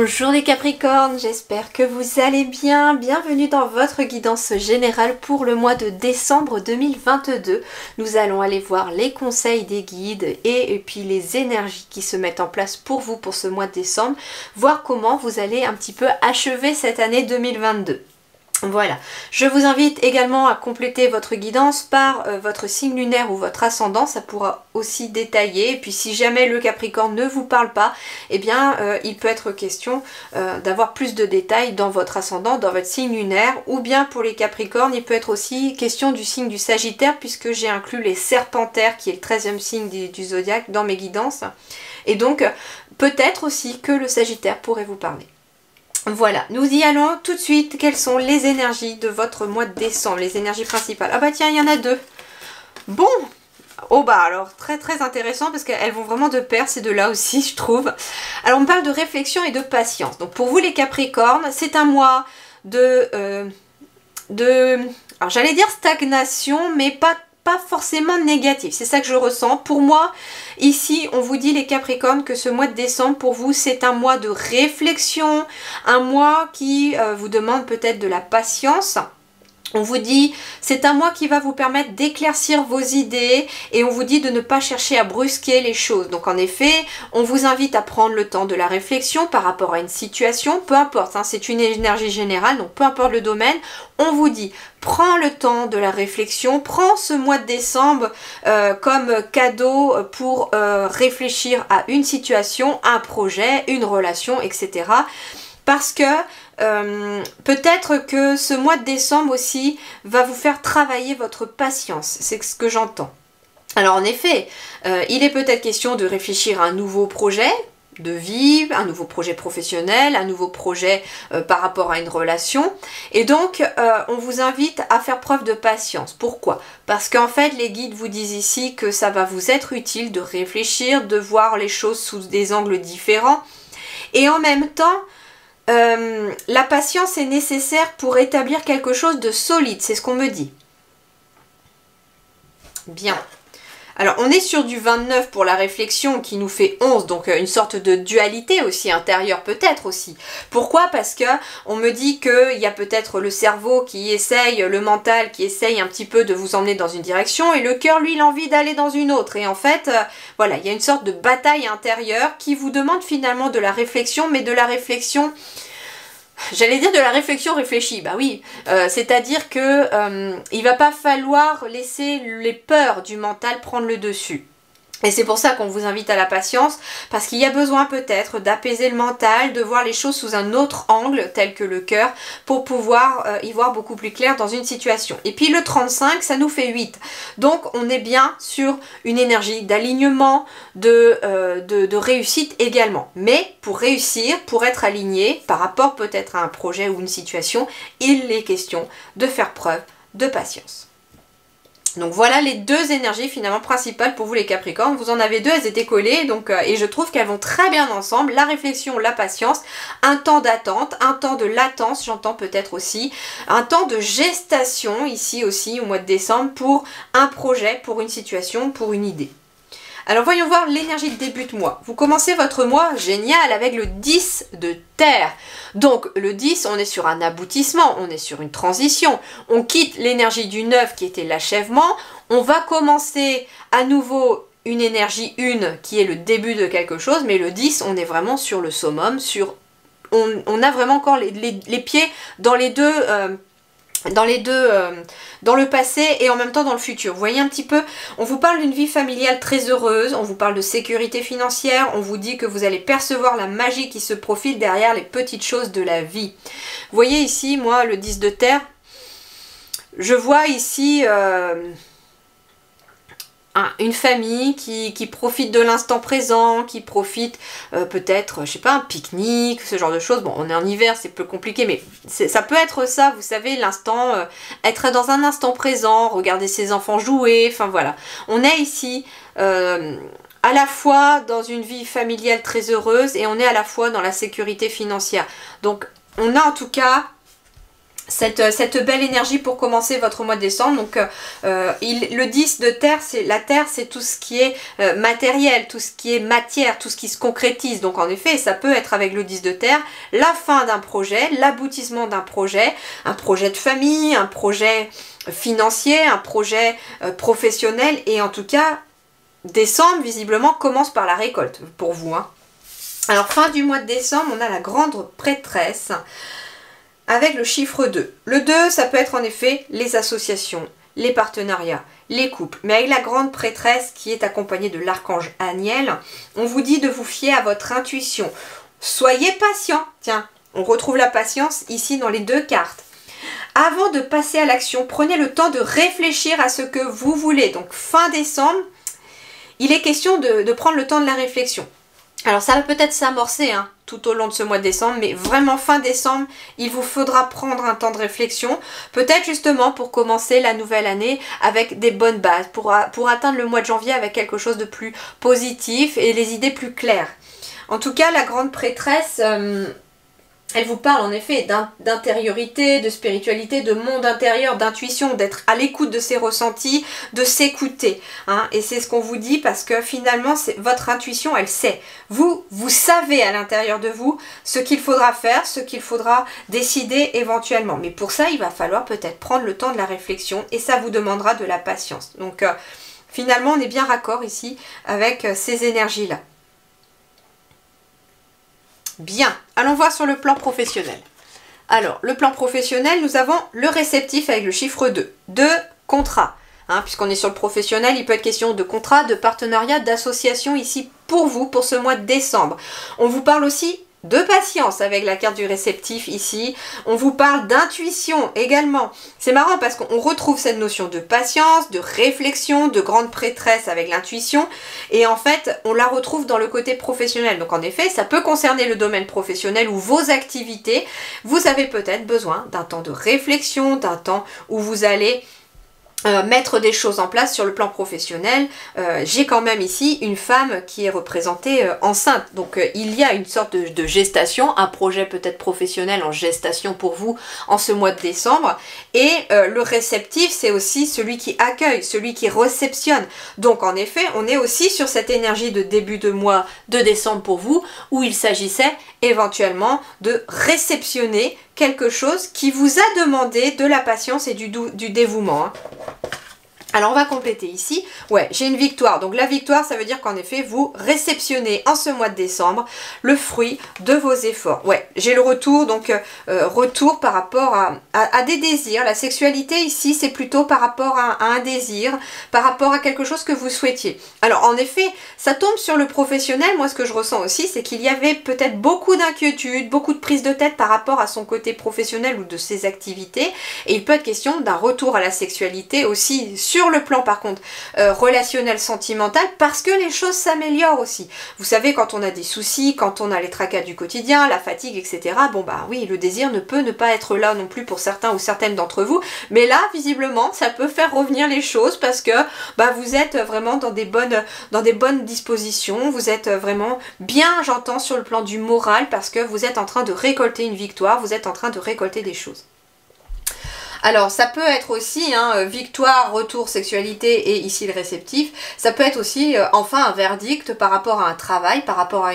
Bonjour les Capricornes, j'espère que vous allez bien. Bienvenue dans votre guidance générale pour le mois de décembre 2022. Nous allons aller voir les conseils des guides et puis les énergies qui se mettent en place pour vous pour ce mois de décembre. Voir comment vous allez un petit peu achever cette année 2022. Voilà, je vous invite également à compléter votre guidance par votre signe lunaire ou votre ascendant, ça pourra aussi détailler. Et puis si jamais le Capricorne ne vous parle pas, eh bien il peut être question d'avoir plus de détails dans votre ascendant, dans votre signe lunaire, ou bien pour les Capricornes, il peut être aussi question du signe du Sagittaire, puisque j'ai inclus les Serpentaires, qui est le 13e signe du zodiaque, dans mes guidances. Et donc peut-être aussi que le Sagittaire pourrait vous parler. Voilà, nous y allons tout de suite. Quelles sont les énergies de votre mois de décembre, les énergies principales? Ah bah tiens, il y en a deux. Bon, oh bah alors très intéressant parce qu'elles vont vraiment de pair, ces deux-là aussi, je trouve. Alors on parle de réflexion et de patience. Donc pour vous les Capricornes, c'est un mois alors j'allais dire stagnation, mais pas forcément négatif, c'est ça que je ressens. Pour moi, ici, on vous dit les Capricornes que ce mois de décembre, pour vous, c'est un mois de réflexion, un mois qui vous demande peut-être de la patience. On vous dit, c'est un mois qui va vous permettre d'éclaircir vos idées et on vous dit de ne pas chercher à brusquer les choses. Donc en effet, on vous invite à prendre le temps de la réflexion par rapport à une situation, peu importe, hein, c'est une énergie générale, donc peu importe le domaine, on vous dit, prends le temps de la réflexion, prends ce mois de décembre comme cadeau pour réfléchir à une situation, un projet, une relation, etc. Parce que peut-être que ce mois de décembre aussi va vous faire travailler votre patience, c'est ce que j'entends. Alors en effet, il est peut-être question de réfléchir à un nouveau projet de vie, un nouveau projet professionnel, un nouveau projet par rapport à une relation. Et donc, on vous invite à faire preuve de patience. Pourquoi? Parce qu'en fait, les guides vous disent ici que ça va vous être utile de réfléchir, de voir les choses sous des angles différents. Et en même temps, la patience est nécessaire pour établir quelque chose de solide, c'est ce qu'on me dit. Bien. Alors on est sur du 29 pour la réflexion qui nous fait 11, donc une sorte de dualité aussi intérieure peut-être aussi. Pourquoi? Parce que on me dit qu'il y a peut-être le cerveau qui essaye, le mental qui essaye un petit peu de vous emmener dans une direction et le cœur lui il a envie d'aller dans une autre. Et en fait, voilà, il y a une sorte de bataille intérieure qui vous demande finalement de la réflexion, mais de la réflexion... J'allais dire de la réflexion réfléchie, bah oui, c'est-à-dire que il va pas falloir laisser les peurs du mental prendre le dessus. Et c'est pour ça qu'on vous invite à la patience, parce qu'il y a besoin peut-être d'apaiser le mental, de voir les choses sous un autre angle, tel que le cœur, pour pouvoir y voir beaucoup plus clair dans une situation. Et puis le 35, ça nous fait 8. Donc on est bien sur une énergie d'alignement, de réussite également. Mais pour réussir, pour être aligné par rapport peut-être à un projet ou une situation, il est question de faire preuve de patience. Donc voilà les deux énergies finalement principales pour vous les Capricornes. Vous en avez deux, elles étaient collées donc, et je trouve qu'elles vont très bien ensemble. La réflexion, la patience, un temps d'attente, un temps de latence, j'entends peut-être aussi, un temps de gestation ici aussi au mois de décembre pour un projet, pour une situation, pour une idée. Alors voyons voir l'énergie de début de mois. Vous commencez votre mois génial avec le 10 de terre. Donc le 10, on est sur un aboutissement, on est sur une transition. On quitte l'énergie du 9 qui était l'achèvement. On va commencer à nouveau une énergie 1 qui est le début de quelque chose. Mais le 10, on est vraiment sur le summum, on a vraiment encore les pieds dans les deux... dans le passé et en même temps dans le futur. Vous voyez un petit peu, on vous parle d'une vie familiale très heureuse, on vous parle de sécurité financière, on vous dit que vous allez percevoir la magie qui se profile derrière les petites choses de la vie. Vous voyez ici, moi, le 10 de terre, je vois ici... une famille qui profite de l'instant présent, qui profite peut-être, je sais pas, un pique-nique, ce genre de choses. Bon, on est en hiver, c'est peu compliqué, mais ça peut être ça, vous savez, l'instant, être dans un instant présent, regarder ses enfants jouer, enfin voilà. On est ici à la fois dans une vie familiale très heureuse et on est à la fois dans la sécurité financière. Donc, on a en tout cas cette belle énergie pour commencer votre mois de décembre. Donc le 10 de terre, la terre, c'est tout ce qui est matériel, tout ce qui est matière, tout ce qui se concrétise. Donc en effet, ça peut être avec le 10 de terre la fin d'un projet, l'aboutissement d'un projet, un projet de famille, un projet financier, un projet professionnel. Et en tout cas, décembre, visiblement, commence par la récolte pour vous, hein. Alors fin du mois de décembre, on a la grande prêtresse avec le chiffre 2. Le 2, ça peut être en effet les associations, les partenariats, les couples. Mais avec la grande prêtresse qui est accompagnée de l'archange Aniel, on vous dit de vous fier à votre intuition. Soyez patient. Tiens, on retrouve la patience ici dans les deux cartes. Avant de passer à l'action, prenez le temps de réfléchir à ce que vous voulez. Donc fin décembre, il est question de prendre le temps de la réflexion. Alors ça va peut-être s'amorcer hein, tout au long de ce mois de décembre, mais vraiment fin décembre, il vous faudra prendre un temps de réflexion, peut-être justement pour commencer la nouvelle année avec des bonnes bases, pour atteindre le mois de janvier avec quelque chose de plus positif et les idées plus claires. En tout cas, la grande prêtresse, elle vous parle en effet d'intériorité, de spiritualité, de monde intérieur, d'intuition, d'être à l'écoute de ses ressentis, de s'écouter. Hein. Et c'est ce qu'on vous dit parce que finalement, votre intuition, elle sait. Vous savez à l'intérieur de vous ce qu'il faudra faire, ce qu'il faudra décider éventuellement. Mais pour ça, il va falloir peut-être prendre le temps de la réflexion et ça vous demandera de la patience. Donc finalement, on est bien raccord ici avec ces énergies-là. Bien, allons voir sur le plan professionnel. Alors, le plan professionnel, nous avons le réceptif avec le chiffre 2. De contrat. Hein, puisqu'on est sur le professionnel, il peut être question de contrat, de partenariat, d'association ici pour vous, pour ce mois de décembre. On vous parle aussi de patience avec la carte du réceptif ici. On vous parle d'intuition également. C'est marrant parce qu'on retrouve cette notion de patience, de réflexion, de grande prêtresse avec l'intuition. Et en fait, on la retrouve dans le côté professionnel. Donc en effet, ça peut concerner le domaine professionnel ou vos activités. Vous avez peut-être besoin d'un temps de réflexion, d'un temps où vous allez mettre des choses en place sur le plan professionnel. J'ai quand même ici une femme qui est représentée enceinte. Donc il y a une sorte de gestation, un projet peut-être professionnel en gestation pour vous en ce mois de décembre. Et le réceptif, c'est aussi celui qui accueille, celui qui réceptionne. Donc en effet, on est aussi sur cette énergie de début de mois de décembre pour vous, où il s'agissait éventuellement de réceptionner quelque chose qui vous a demandé de la patience et du dévouement. Hein. Alors on va compléter ici. Ouais, j'ai une victoire. Donc la victoire, ça veut dire qu'en effet, vous réceptionnez en ce mois de décembre le fruit de vos efforts. Ouais, j'ai le retour, donc retour par rapport à des désirs. La sexualité ici, c'est plutôt par rapport à un désir, par rapport à quelque chose que vous souhaitiez. Alors en effet, ça tombe sur le professionnel. Moi, ce que je ressens aussi, c'est qu'il y avait peut-être beaucoup d'inquiétudes, beaucoup de prise de tête par rapport à son côté professionnel ou de ses activités. Et il peut être question d'un retour à la sexualité aussi sur le plan par contre relationnel, sentimental, parce que les choses s'améliorent aussi. Vous savez, quand on a des soucis, quand on a les tracas du quotidien, la fatigue, etc. Bon bah oui, le désir ne peut ne pas être là non plus pour certains ou certaines d'entre vous, mais là, visiblement, ça peut faire revenir les choses parce que bah, vous êtes vraiment dans des bonnes dispositions, vous êtes vraiment bien, j'entends, sur le plan du moral, parce que vous êtes en train de récolter une victoire, vous êtes en train de récolter des choses. Alors ça peut être aussi victoire, retour, sexualité et ici le réceptif. Ça peut être aussi enfin un verdict par rapport à un travail, par rapport à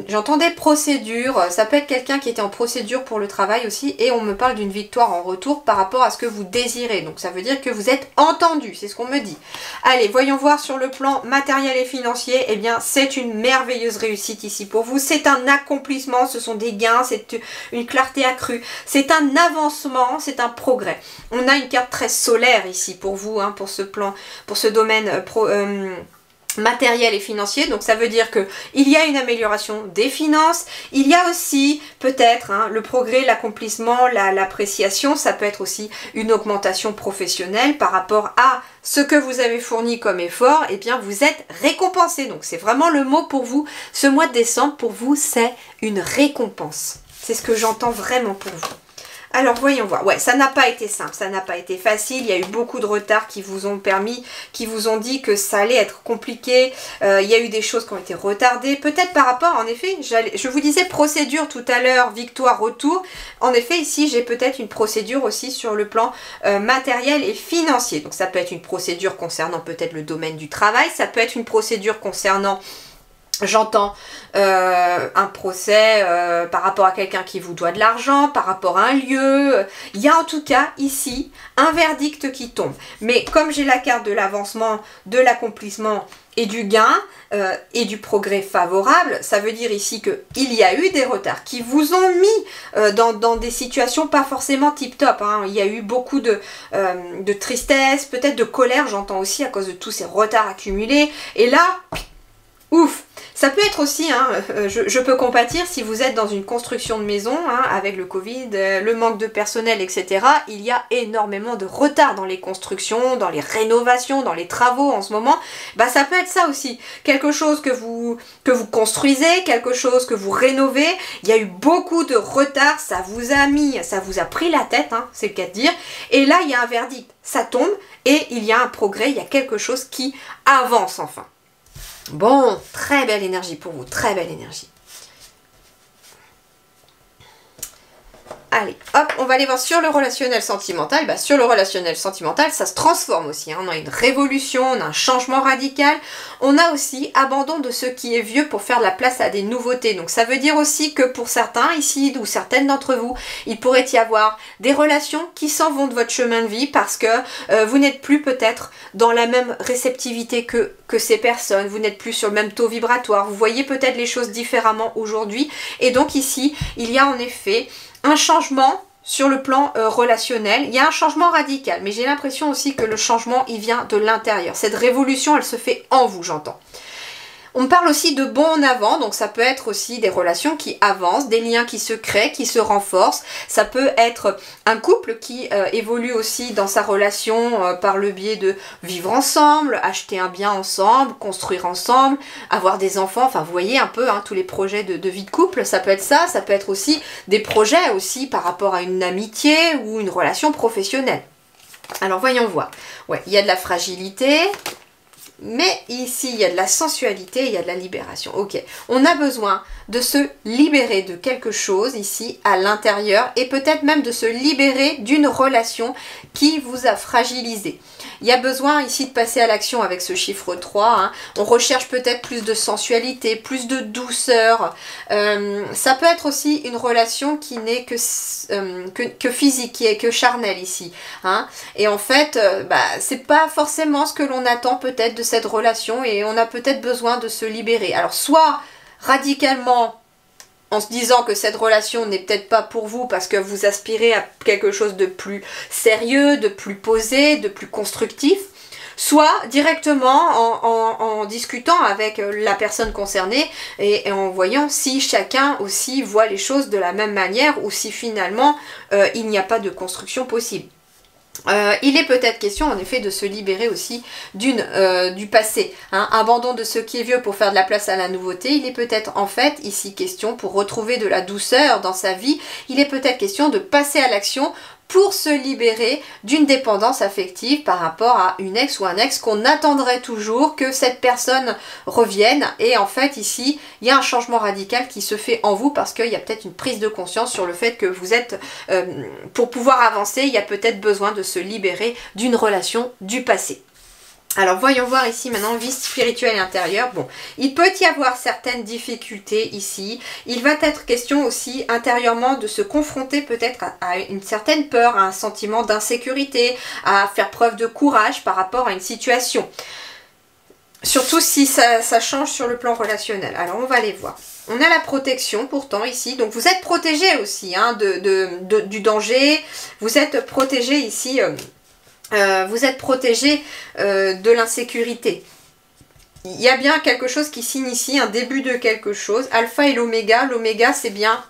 j'entendais procédure. Ça peut être quelqu'un qui était en procédure pour le travail aussi et on me parle d'une victoire en retour par rapport à ce que vous désirez. Donc ça veut dire que vous êtes entendu, c'est ce qu'on me dit. Allez, voyons voir sur le plan matériel et financier. Eh bien c'est une merveilleuse réussite ici pour vous. C'est un accomplissement, ce sont des gains, c'est une clarté accrue. C'est un avancement, c'est un progrès. On a une carte très solaire ici pour vous, hein, pour ce plan, pour ce domaine matériel et financier. Donc ça veut dire que il y a une amélioration des finances, il y a aussi peut-être le progrès, l'accomplissement, l'appréciation. Ça peut être aussi une augmentation professionnelle par rapport à ce que vous avez fourni comme effort. Et bien vous êtes récompensé. Donc c'est vraiment le mot pour vous. Ce mois de décembre pour vous, c'est une récompense. C'est ce que j'entends vraiment pour vous. Alors voyons voir, ouais, ça n'a pas été simple, ça n'a pas été facile, il y a eu beaucoup de retards qui vous ont permis, qui vous ont dit que ça allait être compliqué, il y a eu des choses qui ont été retardées, peut-être par rapport, en effet, je vous disais procédure tout à l'heure, victoire, retour, en effet ici j'ai peut-être une procédure aussi sur le plan matériel et financier, donc ça peut être une procédure concernant peut-être le domaine du travail, ça peut être une procédure concernant... J'entends un procès par rapport à quelqu'un qui vous doit de l'argent, par rapport à un lieu. Il y a en tout cas ici un verdict qui tombe. Mais comme j'ai la carte de l'avancement, de l'accomplissement et du gain et du progrès favorable, ça veut dire ici qu'il y a eu des retards qui vous ont mis dans des situations pas forcément tip-top. Hein. Il y a eu beaucoup de tristesse, peut-être de colère, j'entends aussi à cause de tous ces retards accumulés. Et là, ouf! Ça peut être aussi, hein, je peux compatir si vous êtes dans une construction de maison, hein, avec le Covid, le manque de personnel, etc. Il y a énormément de retard dans les constructions, dans les rénovations, dans les travaux en ce moment. Bah, ça peut être ça aussi. Quelque chose que vous construisez, quelque chose que vous rénovez. Il y a eu beaucoup de retard, ça vous a pris la tête, hein, c'est le cas de dire. Et là, il y a un verdict. Ça tombe et il y a un progrès, il y a quelque chose qui avance enfin. Bon, très belle énergie pour vous, très belle énergie. Allez, hop, on va aller voir sur le relationnel sentimental. Bah, sur le relationnel sentimental, ça se transforme aussi. Hein. On a une révolution, on a un changement radical. On a aussi abandon de ce qui est vieux pour faire la place à des nouveautés. Donc ça veut dire aussi que pour certains ici, ou certaines d'entre vous, il pourrait y avoir des relations qui s'en vont de votre chemin de vie parce que vous n'êtes plus peut-être dans la même réceptivité que ces personnes. Vous n'êtes plus sur le même taux vibratoire. Vous voyez peut-être les choses différemment aujourd'hui. Et donc ici, il y a en effet un changement sur le plan relationnel. Il y a un changement radical, mais j'ai l'impression aussi que le changement, il vient de l'intérieur. Cette révolution, elle se fait en vous, j'entends. On parle aussi de bond en avant, donc ça peut être aussi des relations qui avancent, des liens qui se créent, qui se renforcent. Ça peut être un couple qui évolue aussi dans sa relation par le biais de vivre ensemble, acheter un bien ensemble, construire ensemble, avoir des enfants. Enfin, vous voyez un peu hein, tous les projets de vie de couple, ça peut être ça. Ça peut être aussi des projets aussi par rapport à une amitié ou une relation professionnelle. Alors, voyons voir. Ouais, il y a de la fragilité. Mais ici, il y a de la sensualité, il y a de la libération. Ok, on a besoin de se libérer de quelque chose ici à l'intérieur et peut-être même de se libérer d'une relation qui vous a fragilisé. Il y a besoin ici de passer à l'action avec ce chiffre 3. Hein. On recherche peut-être plus de sensualité, plus de douceur. Ça peut être aussi une relation qui n'est que physique, qui est que charnelle ici. Hein. Et en fait, c'est pas forcément ce que l'on attend peut-être de cette relation et on a peut-être besoin de se libérer. Alors soit radicalement en se disant que cette relation n'est peut-être pas pour vous parce que vous aspirez à quelque chose de plus sérieux, de plus posé, de plus constructif, soit directement en discutant avec la personne concernée et en voyant si chacun aussi voit les choses de la même manière ou si finalement il n'y a pas de construction possible. Il est peut-être question en effet de se libérer aussi du passé, hein, abandon de ce qui est vieux pour faire de la place à la nouveauté. Il est peut-être en fait ici question pour retrouver de la douceur dans sa vie, il est peut-être question de passer à l'action pour se libérer d'une dépendance affective par rapport à une ex ou un ex qu'on attendrait toujours que cette personne revienne. Et en fait ici, il y a un changement radical qui se fait en vous parce qu'il y a peut-être une prise de conscience sur le fait que vous êtes, pour pouvoir avancer, il y a peut-être besoin de se libérer d'une relation du passé. Alors voyons voir ici maintenant vie spirituelle et intérieure. Bon, il peut y avoir certaines difficultés ici. Il va être question aussi intérieurement de se confronter peut-être à une certaine peur, à un sentiment d'insécurité, à faire preuve de courage par rapport à une situation. Surtout si ça change sur le plan relationnel. Alors on va aller voir. On a la protection pourtant ici, donc vous êtes protégé aussi hein, du danger. Vous êtes protégé ici... vous êtes protégé de l'insécurité. Il y a bien quelque chose qui s'initie, un début de quelque chose. Alpha et l'oméga c'est bien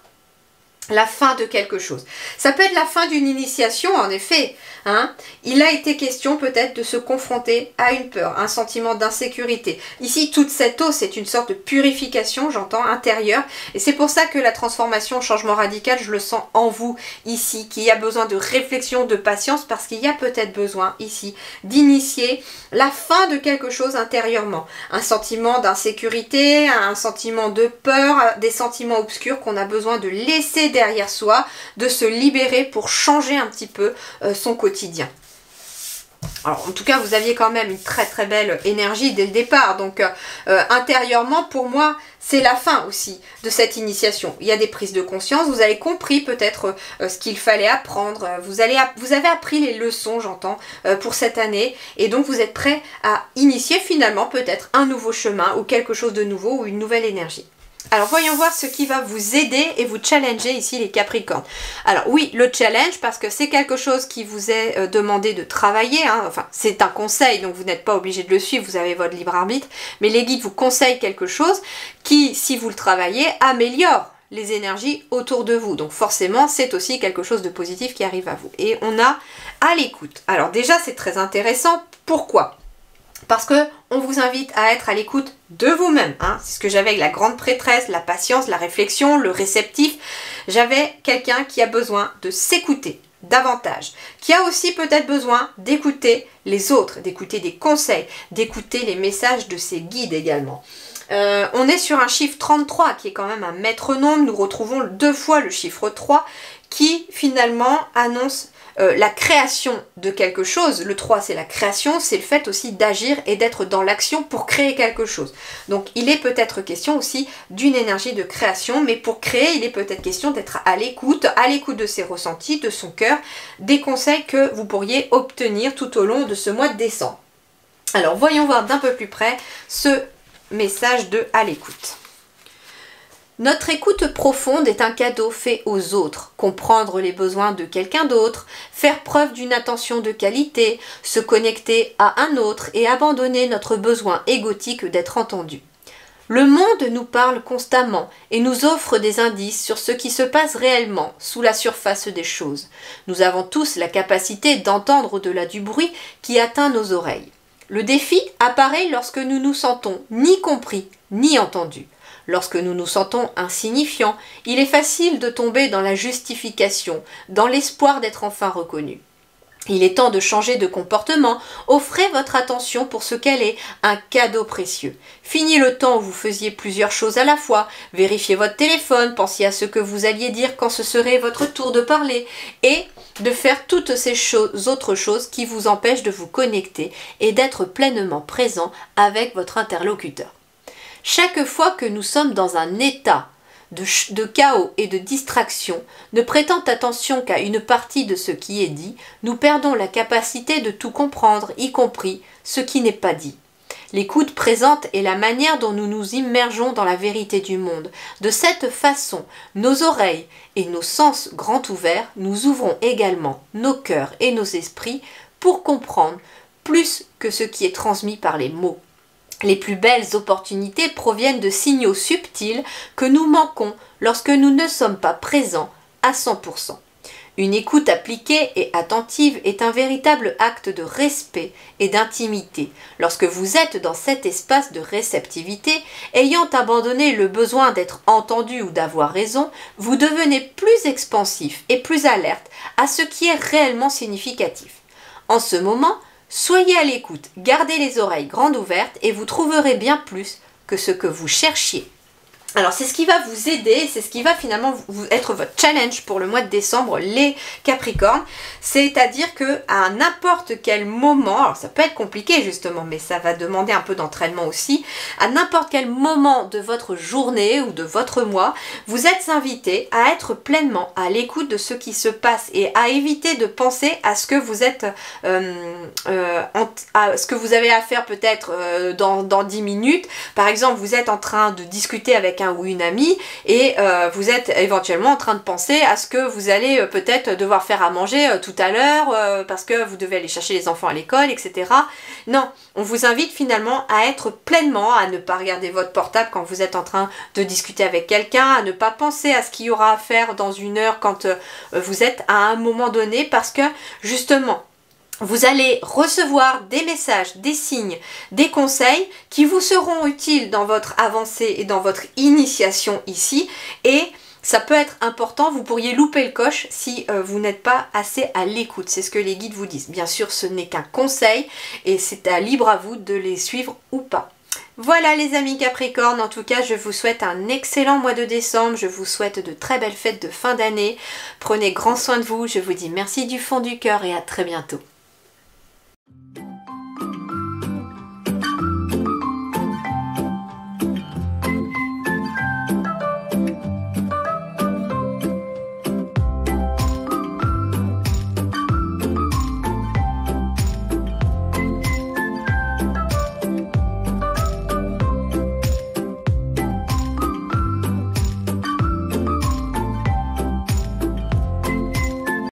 la fin de quelque chose. Ça peut être la fin d'une initiation, en effet. Hein. Il a été question peut-être de se confronter à une peur, un sentiment d'insécurité. Ici, toute cette eau, c'est une sorte de purification, j'entends, intérieure. Et c'est pour ça que la transformation, changement radical, je le sens en vous ici, qu'il y a besoin de réflexion, de patience, parce qu'il y a peut-être besoin ici d'initier la fin de quelque chose intérieurement. Un sentiment d'insécurité, un sentiment de peur, des sentiments obscurs qu'on a besoin de laisser derrière soi, de se libérer pour changer un petit peu son quotidien. Alors en tout cas vous aviez quand même une très très belle énergie dès le départ, donc intérieurement pour moi c'est la fin aussi de cette initiation. Il y a des prises de conscience, vous avez compris peut-être ce qu'il fallait apprendre, vous avez appris les leçons j'entends pour cette année et donc vous êtes prêt à initier finalement peut-être un nouveau chemin ou quelque chose de nouveau ou une nouvelle énergie. Alors voyons voir ce qui va vous aider et vous challenger ici les Capricornes. Alors oui, le challenge parce que c'est quelque chose qui vous est demandé de travailler, hein. Enfin c'est un conseil donc vous n'êtes pas obligé de le suivre, vous avez votre libre arbitre, mais les guides vous conseillent quelque chose qui, si vous le travaillez, améliore les énergies autour de vous. Donc forcément c'est aussi quelque chose de positif qui arrive à vous. Et on a à l'écoute. Alors déjà c'est très intéressant, pourquoi ? Parce que on vous invite à être à l'écoute de vous-même. Hein. C'est ce que j'avais avec la grande prêtresse, la patience, la réflexion, le réceptif. J'avais quelqu'un qui a besoin de s'écouter davantage, qui a aussi peut-être besoin d'écouter les autres, d'écouter des conseils, d'écouter les messages de ses guides également. On est sur un chiffre 33 qui est quand même un maître nombre. Nous retrouvons 2 fois le chiffre 3 qui finalement annonce la création de quelque chose. Le 3 c'est la création, c'est le fait aussi d'agir et d'être dans l'action pour créer quelque chose. Donc il est peut-être question aussi d'une énergie de création, mais pour créer il est peut-être question d'être à l'écoute de ses ressentis, de son cœur, des conseils que vous pourriez obtenir tout au long de ce mois de décembre. Alors voyons voir d'un peu plus près ce message de à l'écoute. Notre écoute profonde est un cadeau fait aux autres. Comprendre les besoins de quelqu'un d'autre, faire preuve d'une attention de qualité, se connecter à un autre et abandonner notre besoin égotique d'être entendu. Le monde nous parle constamment et nous offre des indices sur ce qui se passe réellement sous la surface des choses. Nous avons tous la capacité d'entendre au-delà du bruit qui atteint nos oreilles. Le défi apparaît lorsque nous nous sentons ni compris ni entendus. Lorsque nous nous sentons insignifiants, il est facile de tomber dans la justification, dans l'espoir d'être enfin reconnus. Il est temps de changer de comportement, offrez votre attention pour ce qu'elle est, un cadeau précieux. Fini le temps où vous faisiez plusieurs choses à la fois, vérifiez votre téléphone, pensiez à ce que vous alliez dire quand ce serait votre tour de parler, et de faire toutes ces autres choses qui vous empêchent de vous connecter et d'être pleinement présent avec votre interlocuteur. Chaque fois que nous sommes dans un état de chaos et de distraction, ne prêtant attention qu'à une partie de ce qui est dit, nous perdons la capacité de tout comprendre, y compris ce qui n'est pas dit. L'écoute présente est la manière dont nous nous immergeons dans la vérité du monde. De cette façon, nos oreilles et nos sens grands ouverts, nous ouvrons également nos cœurs et nos esprits pour comprendre plus que ce qui est transmis par les mots. Les plus belles opportunités proviennent de signaux subtils que nous manquons lorsque nous ne sommes pas présents à 100%. Une écoute appliquée et attentive est un véritable acte de respect et d'intimité. Lorsque vous êtes dans cet espace de réceptivité, ayant abandonné le besoin d'être entendu ou d'avoir raison, vous devenez plus expansif et plus alerte à ce qui est réellement significatif. En ce moment, soyez à l'écoute, gardez les oreilles grandes ouvertes et vous trouverez bien plus que ce que vous cherchiez. Alors c'est ce qui va vous aider, c'est ce qui va finalement être votre challenge pour le mois de décembre, les Capricornes. C'est-à-dire que à n'importe quel moment, alors ça peut être compliqué justement, mais ça va demander un peu d'entraînement aussi, à n'importe quel moment de votre journée ou de votre mois, vous êtes invité à être pleinement à l'écoute de ce qui se passe et à éviter de penser à ce que vous êtes, à ce que vous avez à faire peut-être dans 10 minutes. Par exemple, vous êtes en train de discuter avec quelqu'un ou une amie et vous êtes éventuellement en train de penser à ce que vous allez peut-être devoir faire à manger tout à l'heure parce que vous devez aller chercher les enfants à l'école, etc. Non, on vous invite finalement à être pleinement, à ne pas regarder votre portable quand vous êtes en train de discuter avec quelqu'un, à ne pas penser à ce qu'il y aura à faire dans une heure quand vous êtes à un moment donné, parce que justement, vous allez recevoir des messages, des signes, des conseils qui vous seront utiles dans votre avancée et dans votre initiation ici, et ça peut être important, vous pourriez louper le coche si vous n'êtes pas assez à l'écoute. C'est ce que les guides vous disent. Bien sûr, ce n'est qu'un conseil et c'est libre à vous de les suivre ou pas. Voilà les amis Capricorne, en tout cas je vous souhaite un excellent mois de décembre, je vous souhaite de très belles fêtes de fin d'année. Prenez grand soin de vous, je vous dis merci du fond du cœur et à très bientôt.